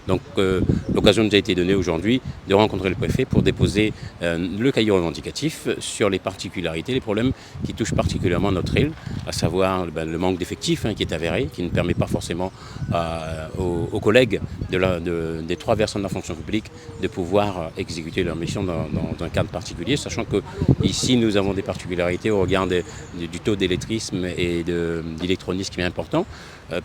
Donc l'occasion nous a été donnée aujourd'hui de rencontrer le préfet pour déposer le cahier revendicatif sur les particularités, les problèmes qui touchent particulièrement notre île, à savoir le manque d'effectifs qui est avéré, qui ne permet pas forcément aux collègues des trois versants de la fonction publique de pouvoir exécuter leur mission dans un cadre particulier, sachant que ici nous avons des particularités au regard du taux d'électrisme et d'électronisme qui est important.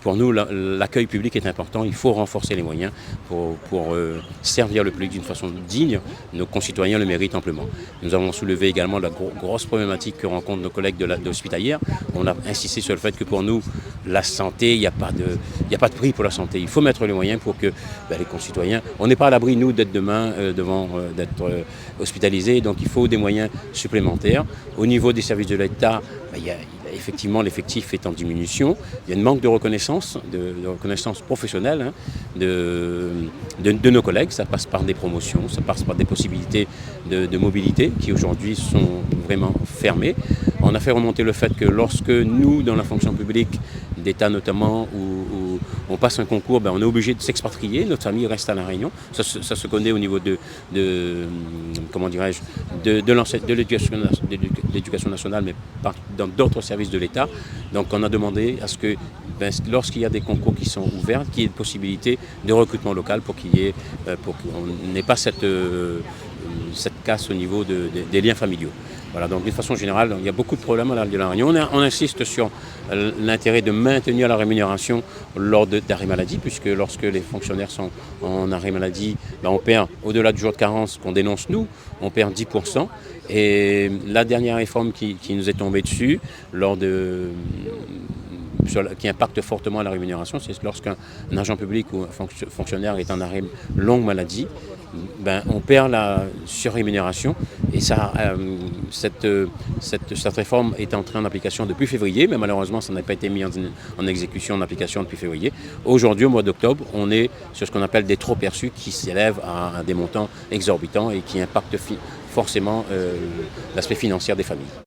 Pour nous, l'accueil public est important, il faut renforcer les moyens pour servir le public d'une façon digne. Nos concitoyens le méritent amplement. Nous avons soulevé également la grosse problématique que rencontrent nos collègues de l'hospitalière. On a insisté sur le fait que pour nous, la santé, il n'y a pas de prix pour la santé. Il faut mettre les moyens pour que les concitoyens, on n'est pas à l'abri, nous, d'être demain d'être hospitalisés, donc il faut des moyens supplémentaires. Au niveau des services de l'État, effectivement, l'effectif est en diminution. Il y a un manque de reconnaissance professionnelle de nos collègues. Ça passe par des promotions, ça passe par des possibilités de mobilité qui aujourd'hui sont vraiment fermées. On a fait remonter le fait que lorsque nous, dans la fonction publique, d'État notamment, où on passe un concours, on est obligé de s'expatrier, notre famille reste à La Réunion. Ça se connaît au niveau de l'éducation nationale, mais dans d'autres services de l'État. Donc on a demandé à ce que, lorsqu'il y a des concours qui sont ouverts, qu'il y ait une possibilité de recrutement local pour qu'on n'ait pas cette casse au niveau des liens familiaux. Voilà, donc d'une façon générale, il y a beaucoup de problèmes à l'île de La Réunion. On insiste sur l'intérêt de maintenir la rémunération lors d'arrêt maladie, puisque lorsque les fonctionnaires sont en arrêt maladie, on perd, au-delà du jour de carence qu'on dénonce nous, on perd 10%. Et la dernière réforme qui nous est tombée dessus, qui impacte fortement la rémunération, c'est lorsqu'un agent public ou un fonctionnaire est en arrêt longue maladie, on perd la surrémunération. Et cette réforme est entrée en application depuis février, mais malheureusement ça n'a pas été mis en exécution, en application depuis février. Aujourd'hui, au mois d'octobre, on est sur ce qu'on appelle des trop perçus qui s'élèvent à des montants exorbitants et qui impactent forcément l'aspect financier des familles.